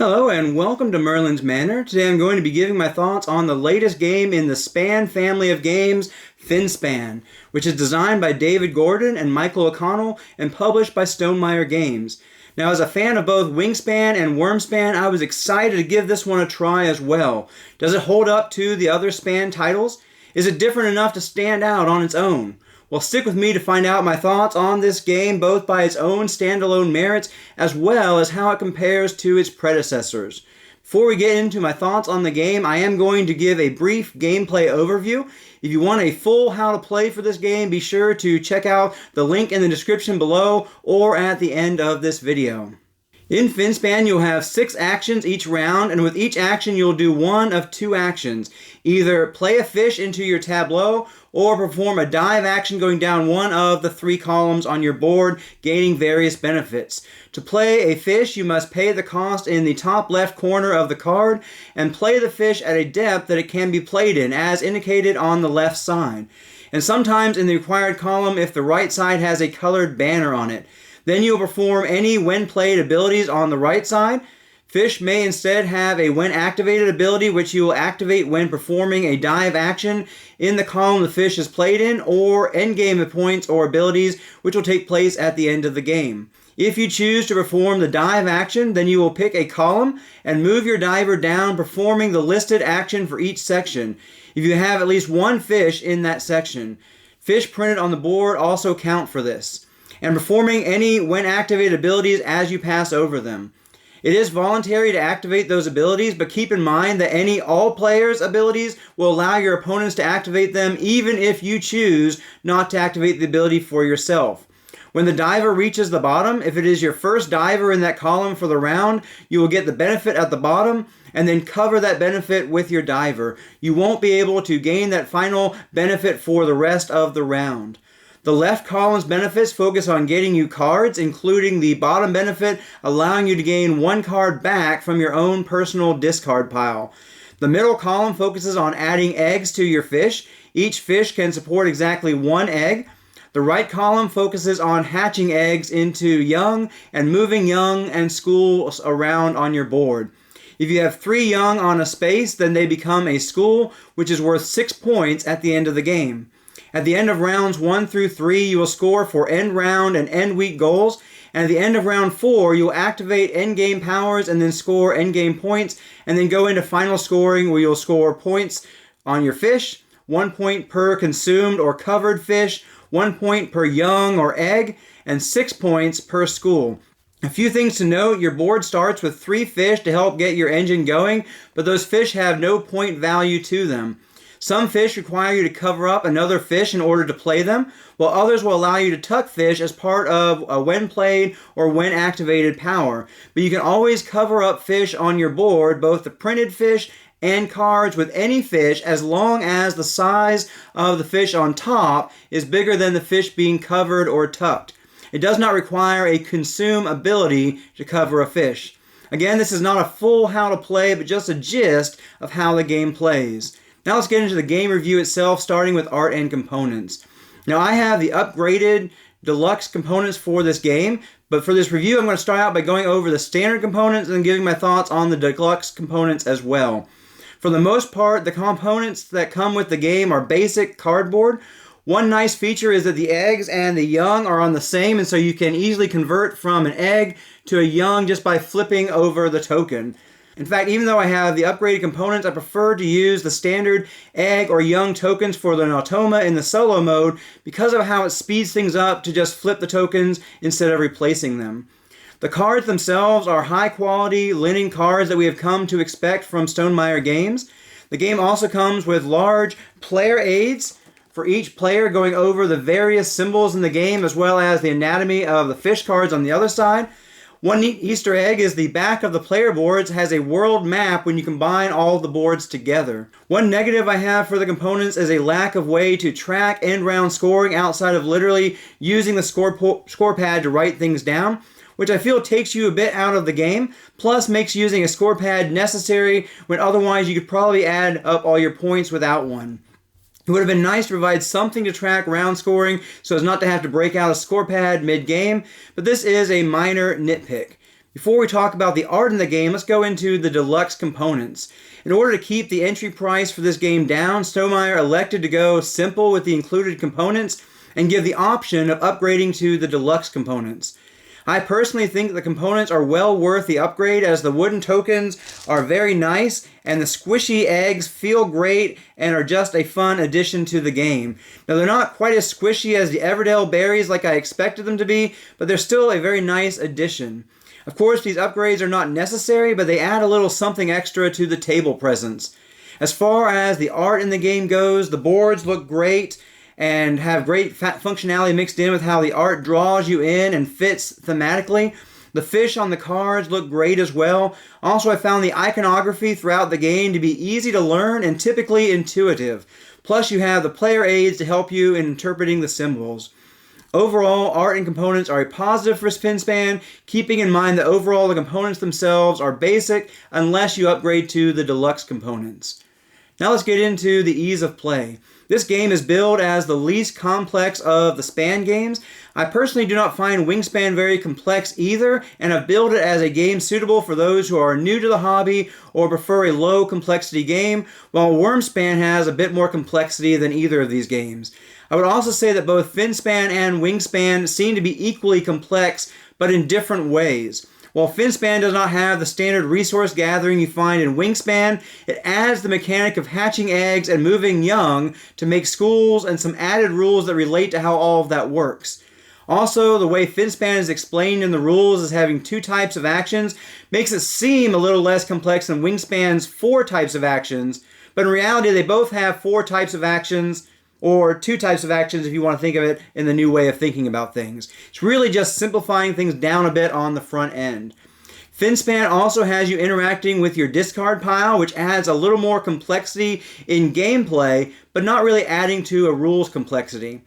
Hello and welcome to Merlin's Manor. Today I'm going to be giving my thoughts on the latest game in the Span family of games, Finspan, which is designed by David Gordon and Michael O'Connell and published by Stonemaier Games. Now, as a fan of both Wingspan and Wyrmspan, I was excited to give this one a try as well. Does it hold up to the other Span titles? Is it different enough to stand out on its own? Well, stick with me to find out my thoughts on this game, both by its own standalone merits as well as how it compares to its predecessors. Before we get into my thoughts on the game, I am going to give a brief gameplay overview. If you want a full how to play for this game, be sure to check out the link in the description below or at the end of this video. In Finspan, you'll have 6 actions each round, and with each action you'll do one of 2 actions. Either play a fish into your tableau, or perform a dive action going down one of the 3 columns on your board, gaining various benefits. To play a fish, you must pay the cost in the top left corner of the card, and play the fish at a depth that it can be played in, as indicated on the left side. And sometimes in the required column if the right side has a colored banner on it. Then you will perform any when played abilities on the right side. Fish may instead have a when activated ability which you will activate when performing a dive action in the column the fish is played in, or endgame points or abilities which will take place at the end of the game. If you choose to perform the dive action, then you will pick a column and move your diver down, performing the listed action for each section, if you have at least one fish in that section. Fish printed on the board also count for this, and performing any when activated abilities as you pass over them. It is voluntary to activate those abilities, but keep in mind that any all players abilities will allow your opponents to activate them even if you choose not to activate the ability for yourself. When the diver reaches the bottom, if it is your first diver in that column for the round, you will get the benefit at the bottom and then cover that benefit with your diver. You won't be able to gain that final benefit for the rest of the round. The left column's benefits focus on getting you cards, including the bottom benefit allowing you to gain 1 card back from your own personal discard pile. The middle column focuses on adding eggs to your fish. Each fish can support exactly 1 egg. The right column focuses on hatching eggs into young and moving young and schools around on your board. If you have 3 young on a space, then they become a school, which is worth 6 points at the end of the game. At the end of rounds 1 through 3, you will score for end round and end week goals, and at the end of round 4, you will activate end game powers and then score end game points, and then go into final scoring where you'll score points on your fish, 1 point per consumed or covered fish, 1 point per young or egg, and 6 points per school. A few things to note: your board starts with 3 fish to help get your engine going, but those fish have no point value to them. Some fish require you to cover up another fish in order to play them, while others will allow you to tuck fish as part of a when played or when activated power. But you can always cover up fish on your board, both the printed fish and cards, with any fish as long as the size of the fish on top is bigger than the fish being covered or tucked. It does not require a consume ability to cover a fish. Again, this is not a full how to play, but just a gist of how the game plays. Now let's get into the game review itself, starting with art and components. Now I have the upgraded deluxe components for this game, but for this review I'm going to start out by going over the standard components and then giving my thoughts on the deluxe components as well. For the most part, the components that come with the game are basic cardboard. One nice feature is that the eggs and the young are on the same, and so you can easily convert from an egg to a young just by flipping over the token. In fact, even though I have the upgraded components, I prefer to use the standard egg or young tokens for the Nautoma in the solo mode because of how it speeds things up to just flip the tokens instead of replacing them. The cards themselves are high quality linen cards that we have come to expect from Stonemaier Games. The game also comes with large player aids for each player, going over the various symbols in the game as well as the anatomy of the fish cards on the other side. One neat Easter egg is the back of the player boards has a world map when you combine all the boards together. One negative I have for the components is a lack of way to track end round scoring outside of literally using the score pad to write things down, which I feel takes you a bit out of the game, plus makes using a score pad necessary when otherwise you could probably add up all your points without one. It would have been nice to provide something to track round scoring so as not to have to break out a score pad mid-game, but this is a minor nitpick. Before we talk about the art in the game, let's go into the deluxe components. In order to keep the entry price for this game down, Stonemaier elected to go simple with the included components and give the option of upgrading to the deluxe components. I personally think the components are well worth the upgrade, as the wooden tokens are very nice and the squishy eggs feel great and are just a fun addition to the game. Now, they're not quite as squishy as the Everdell berries like I expected them to be, but they're still a very nice addition. Of course, these upgrades are not necessary, but they add a little something extra to the table presence. As far as the art in the game goes, the boards look great and have great functionality mixed in with how the art draws you in and fits thematically. The fish on the cards look great as well. Also, I found the iconography throughout the game to be easy to learn and typically intuitive. Plus, you have the player aids to help you in interpreting the symbols. Overall, art and components are a positive for Finspan, keeping in mind that overall the components themselves are basic unless you upgrade to the deluxe components. Now let's get into the ease of play. This game is billed as the least complex of the Span games. I personally do not find Wingspan very complex either, and have billed it as a game suitable for those who are new to the hobby or prefer a low complexity game, while Wyrmspan has a bit more complexity than either of these games. I would also say that both Finspan and Wingspan seem to be equally complex, but in different ways. While Finspan does not have the standard resource gathering you find in Wingspan, it adds the mechanic of hatching eggs and moving young to make schools and some added rules that relate to how all of that works. Also, the way Finspan is explained in the rules as having 2 types of actions makes it seem a little less complex than Wingspan's 4 types of actions, but in reality they both have 4 types of actions, or 2 types of actions if you want to think of it in the new way of thinking about things. It's really just simplifying things down a bit on the front end. Finspan also has you interacting with your discard pile, which adds a little more complexity in gameplay, but not really adding to a rules complexity.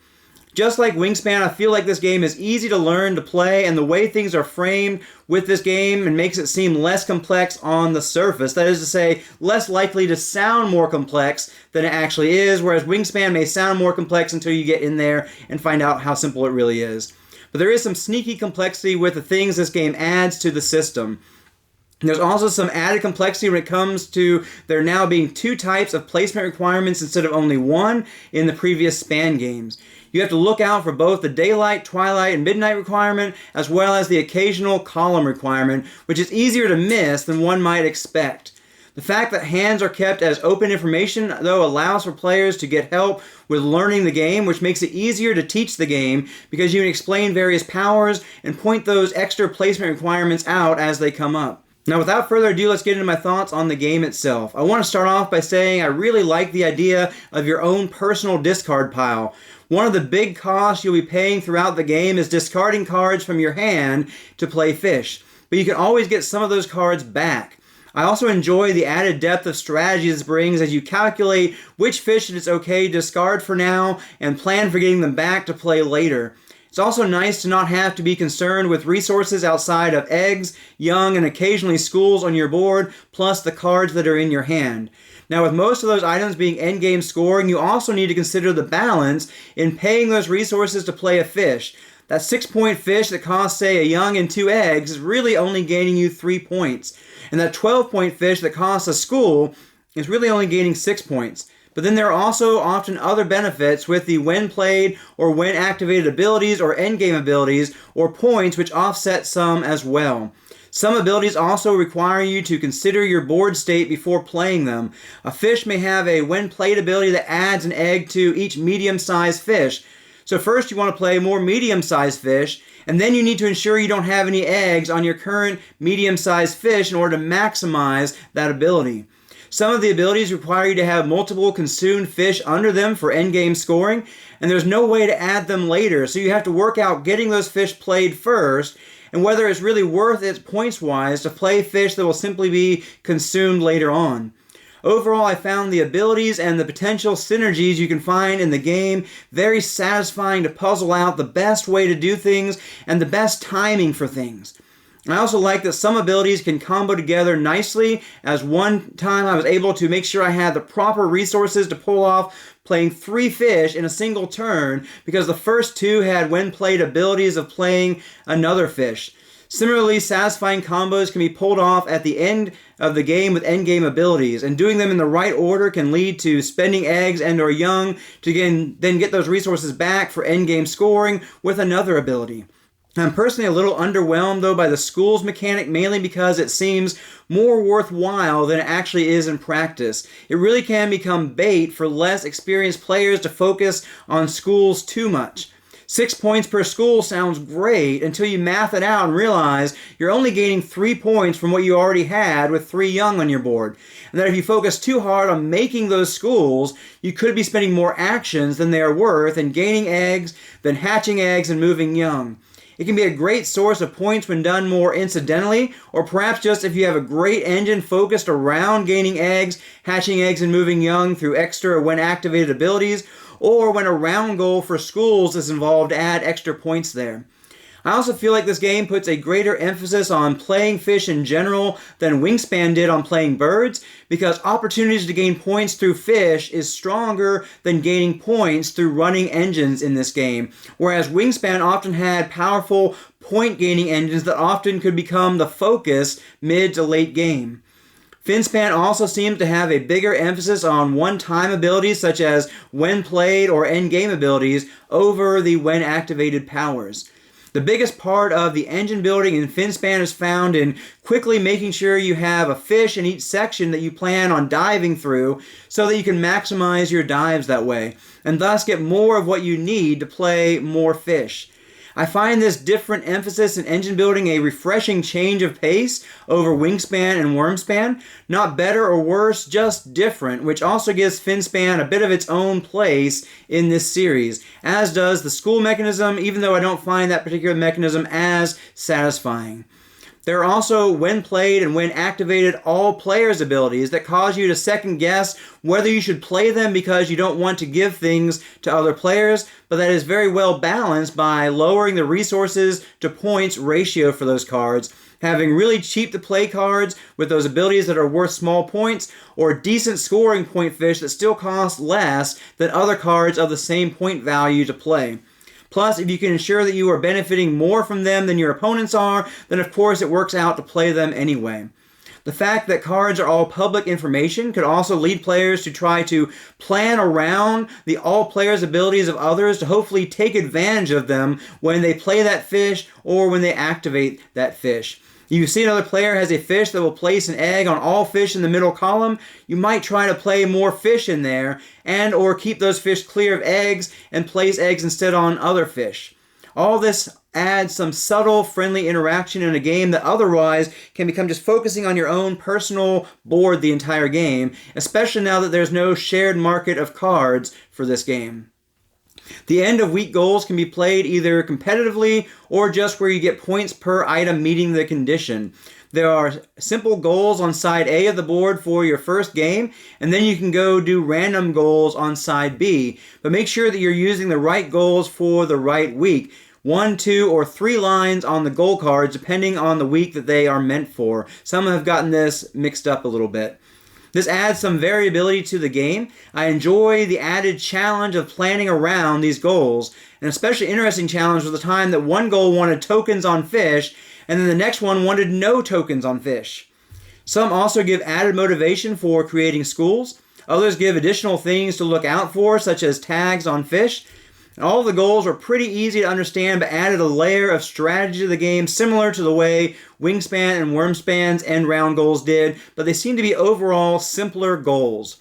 Just like Wingspan, I feel like this game is easy to learn to play, and the way things are framed with this game and makes it seem less complex on the surface. That is to say, less likely to sound more complex than it actually is, whereas Wingspan may sound more complex until you get in there and find out how simple it really is. But there is some sneaky complexity with the things this game adds to the system. There's also some added complexity when it comes to there now being 2 types of placement requirements instead of only 1 in the previous Span games. You have to look out for both the daylight, twilight, and midnight requirement, as well as the occasional column requirement, which is easier to miss than one might expect. The fact that hands are kept as open information, though, allows for players to get help with learning the game, which makes it easier to teach the game because you can explain various powers and point those extra placement requirements out as they come up. Now, without further ado, let's get into my thoughts on the game itself. I want to start off by saying I really like the idea of your own personal discard pile. One of the big costs you'll be paying throughout the game is discarding cards from your hand to play fish, but you can always get some of those cards back. I also enjoy the added depth of strategy this brings as you calculate which fish it is okay to discard for now and plan for getting them back to play later. It's also nice to not have to be concerned with resources outside of eggs, young, and occasionally schools on your board, plus the cards that are in your hand. Now, with most of those items being endgame scoring, you also need to consider the balance in paying those resources to play a fish. That 6-point fish that costs, say, a young and 2 eggs is really only gaining you 3 points. And that 12-point fish that costs a school is really only gaining 6 points. But then there are also often other benefits with the when played or when activated abilities or endgame abilities or points which offset some as well. Some abilities also require you to consider your board state before playing them. A fish may have a when played ability that adds an egg to each medium-sized fish. So first you want to play more medium-sized fish, and then you need to ensure you don't have any eggs on your current medium-sized fish in order to maximize that ability. Some of the abilities require you to have multiple consumed fish under them for endgame scoring, and there's no way to add them later, so you have to work out getting those fish played first, and whether it's really worth it points-wise to play fish that will simply be consumed later on. Overall, I found the abilities and the potential synergies you can find in the game very satisfying to puzzle out the best way to do things and the best timing for things. I also like that some abilities can combo together nicely, as one time I was able to make sure I had the proper resources to pull off playing 3 fish in a single turn because the first 2 had when played abilities of playing another fish. Similarly, satisfying combos can be pulled off at the end of the game with endgame abilities, and doing them in the right order can lead to spending eggs and or young to then get those resources back for endgame scoring with another ability. I'm personally a little underwhelmed, though, by the schools mechanic, mainly because it seems more worthwhile than it actually is in practice. It really can become bait for less experienced players to focus on schools too much. 6 points per school sounds great until you math it out and realize you're only gaining 3 points from what you already had with 3 young on your board. And that if you focus too hard on making those schools, you could be spending more actions than they are worth and gaining eggs than hatching eggs and moving young. It can be a great source of points when done more incidentally, or perhaps just if you have a great engine focused around gaining eggs, hatching eggs, and moving young through extra when activated abilities, or when a round goal for schools is involved to add extra points there. I also feel like this game puts a greater emphasis on playing fish in general than Wingspan did on playing birds, because opportunities to gain points through fish is stronger than gaining points through running engines in this game, whereas Wingspan often had powerful point-gaining engines that often could become the focus mid to late game. Finspan also seems to have a bigger emphasis on one-time abilities such as when played or endgame abilities over the when activated powers. The biggest part of the engine building in Finspan is found in quickly making sure you have a fish in each section that you plan on diving through so that you can maximize your dives that way, and thus get more of what you need to play more fish. I find this different emphasis in engine building a refreshing change of pace over Wingspan and Wyrmspan. Not better or worse, just different, which also gives Finspan a bit of its own place in this series, as does the school mechanism, even though I don't find that particular mechanism as satisfying. There are also when played and when activated all players abilities that cause you to second guess whether you should play them because you don't want to give things to other players, but that is very well balanced by lowering the resources to points ratio for those cards, having really cheap to play cards with those abilities that are worth small points, or decent scoring point fish that still cost less than other cards of the same point value to play. Plus, if you can ensure that you are benefiting more from them than your opponents are, then of course it works out to play them anyway. The fact that cards are all public information could also lead players to try to plan around the all players' abilities of others to hopefully take advantage of them when they play that fish or when they activate that fish. You see another player has a fish that will place an egg on all fish in the middle column, you might try to play more fish in there and or keep those fish clear of eggs and place eggs instead on other fish. All this adds some subtle, friendly interaction in a game that otherwise can become just focusing on your own personal board the entire game, especially now that there's no shared market of cards for this game. The end of week goals can be played either competitively or just where you get points per item meeting the condition. There are simple goals on side A of the board for your first game, and then you can go do random goals on side B. But make sure that you're using the right goals for the right week. 1, 2, or 3 lines on the goal cards depending on the week that they are meant for. Some have gotten this mixed up a little bit. This adds some variability to the game. I enjoy the added challenge of planning around these goals. An especially interesting challenge was the time that one goal wanted tokens on fish, and then the next one wanted no tokens on fish. Some also give added motivation for creating schools. Others give additional things to look out for, such as tags on fish. All of the goals are pretty easy to understand, but added a layer of strategy to the game, similar to the way Wingspan and Wyrmspan's end round goals did, but they seem to be overall simpler goals.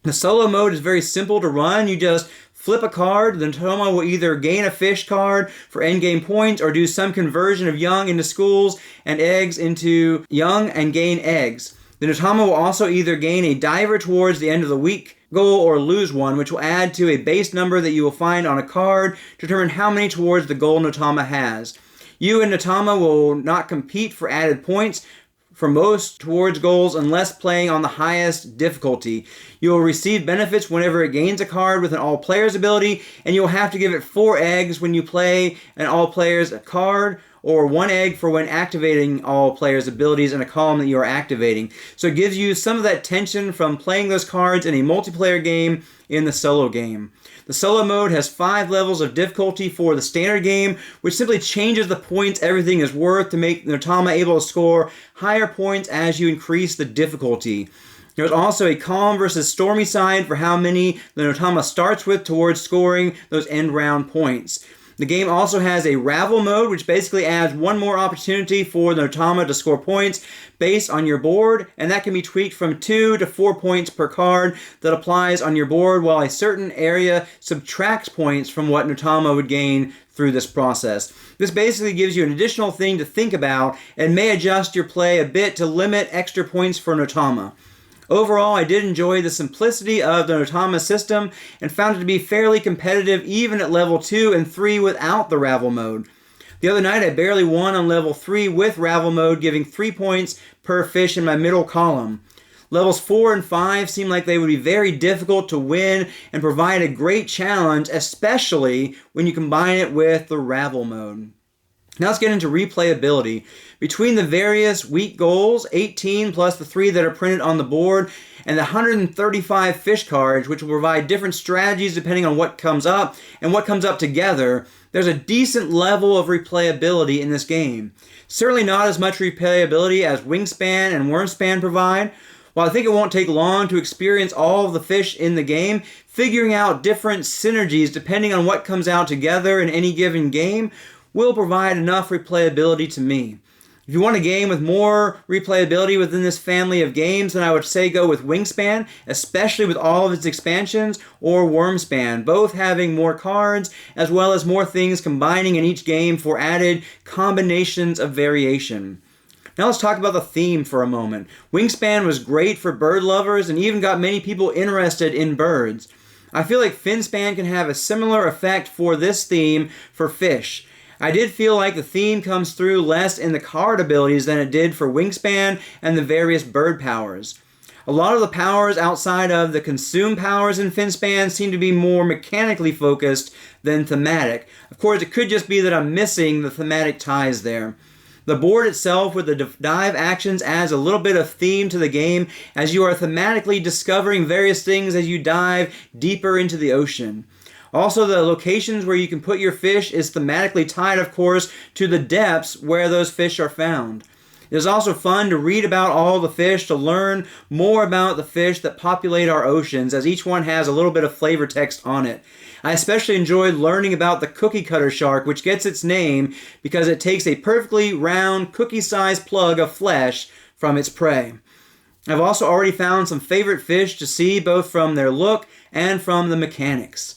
The solo mode is very simple to run. You just flip a card, the Natoma will either gain a fish card for endgame points or do some conversion of young into schools and eggs into young and gain eggs. The Natoma will also either gain a diver towards the end of the week goal or lose one, which will add to a base number that you will find on a card to determine how many towards the goal Natoma has. You and Natoma will not compete for added points for most towards goals unless playing on the highest difficulty. You will receive benefits whenever it gains a card with an all players ability, and you will have to give it 4 eggs when you play an all players card, or 1 egg for when activating all players' abilities in a column that you are activating. So it gives you some of that tension from playing those cards in a multiplayer game in the solo game. The solo mode has 5 levels of difficulty for the standard game, which simply changes the points everything is worth to make Notama able to score higher points as you increase the difficulty. There's also a calm versus stormy side for how many the Notama starts with towards scoring those end round points. The game also has a ravel mode, which basically adds one more opportunity for the Notama to score points based on your board, and that can be tweaked from 2 to 4 points per card that applies on your board, while a certain area subtracts points from what Notama would gain through this process. This basically gives you an additional thing to think about and may adjust your play a bit to limit extra points for Notama. Overall, I did enjoy the simplicity of the Notama system and found it to be fairly competitive even at level 2 and 3 without the Ravel mode. The other night I barely won on level 3 with Ravel mode, giving 3 points per fish in my middle column. Levels 4 and 5 seem like they would be very difficult to win and provide a great challenge, especially when you combine it with the Ravel mode. Now let's get into replayability. Between the various week goals, 18 plus the 3 that are printed on the board, and the 135 fish cards, which will provide different strategies depending on what comes up and what comes up together, there's a decent level of replayability in this game. Certainly not as much replayability as Wingspan and Wyrmspan provide. While I think it won't take long to experience all of the fish in the game, figuring out different synergies depending on what comes out together in any given game will provide enough replayability to me. If you want a game with more replayability within this family of games, then I would say go with Wingspan, especially with all of its expansions, or Wyrmspan, both having more cards as well as more things combining in each game for added combinations of variation. Now let's talk about the theme for a moment. Wingspan was great for bird lovers and even got many people interested in birds. I feel like Finspan can have a similar effect for this theme for fish. I did feel like the theme comes through less in the card abilities than it did for Wingspan and the various bird powers. A lot of the powers outside of the consume powers in Finspan seem to be more mechanically focused than thematic. Of course, it could just be that I'm missing the thematic ties there. The board itself with the dive actions adds a little bit of theme to the game as you are thematically discovering various things as you dive deeper into the ocean. Also, the locations where you can put your fish is thematically tied, of course, to the depths where those fish are found. It is also fun to read about all the fish, to learn more about the fish that populate our oceans, as each one has a little bit of flavor text on it. I especially enjoyed learning about the cookie cutter shark, which gets its name because it takes a perfectly round, cookie-sized plug of flesh from its prey. I've also already found some favorite fish to see, both from their look and from the mechanics.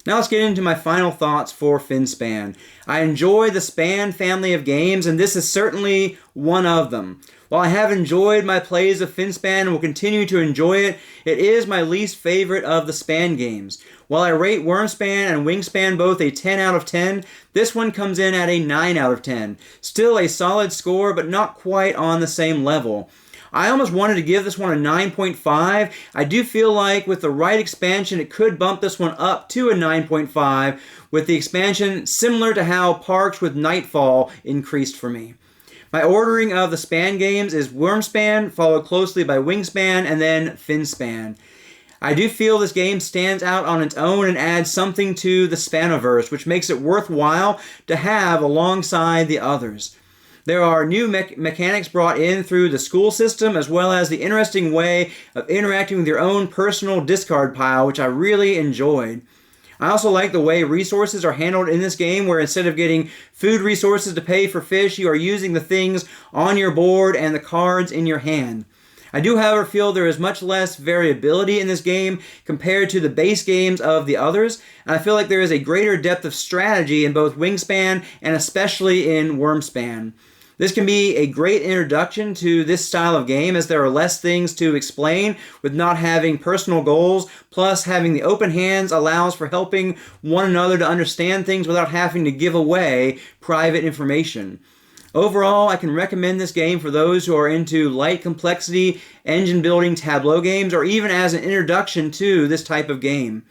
Now let's get into my final thoughts for Finspan. I enjoy the Span family of games, and this is certainly one of them. While I have enjoyed my plays of Finspan and will continue to enjoy it, it is my least favorite of the Span games. While I rate Wyrmspan and Wingspan both a 10 out of 10, this one comes in at a 9 out of 10. Still a solid score, but not quite on the same level. I almost wanted to give this one a 9.5. I do feel like with the right expansion, it could bump this one up to a 9.5, with the expansion similar to how Parks with Nightfall increased for me. My ordering of the Span games is Wyrmspan, followed closely by Wingspan, and then Finspan. I do feel this game stands out on its own and adds something to the Spaniverse, which makes it worthwhile to have alongside the others. There are new mechanics brought in through the school system, as well as the interesting way of interacting with your own personal discard pile, which I really enjoyed. I also like the way resources are handled in this game, where instead of getting food resources to pay for fish, you are using the things on your board and the cards in your hand. I do, however, feel there is much less variability in this game compared to the base games of the others, and I feel like there is a greater depth of strategy in both Wingspan and especially in Wyrmspan. This can be a great introduction to this style of game, as there are less things to explain with not having personal goals, plus having the open hands allows for helping one another to understand things without having to give away private information. Overall, I can recommend this game for those who are into light complexity, engine building tableau games, or even as an introduction to this type of game.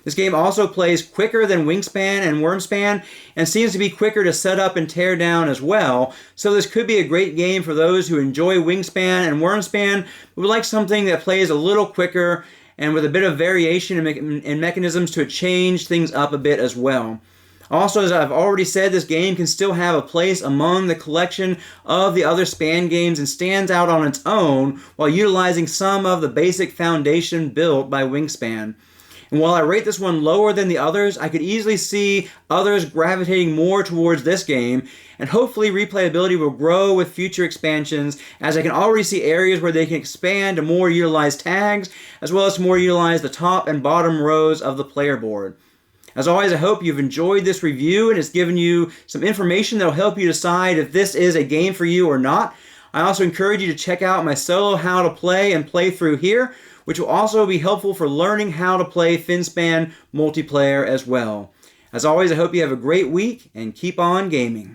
This game also plays quicker than Wingspan and Wyrmspan and seems to be quicker to set up and tear down as well. So this could be a great game for those who enjoy Wingspan and Wyrmspan but would like something that plays a little quicker and with a bit of variation in mechanisms to change things up a bit as well. Also, as I've already said, this game can still have a place among the collection of the other Span games and stands out on its own while utilizing some of the basic foundation built by Wingspan. And while I rate this one lower than the others, I could easily see others gravitating more towards this game, and hopefully replayability will grow with future expansions, as I can already see areas where they can expand to more utilize tags, as well as to more utilize the top and bottom rows of the player board. As always, I hope you've enjoyed this review and it's given you some information that will help you decide if this is a game for you or not. I also encourage you to check out my solo how to play and playthrough here, which will also be helpful for learning how to play Finspan multiplayer as well. As always, I hope you have a great week and keep on gaming.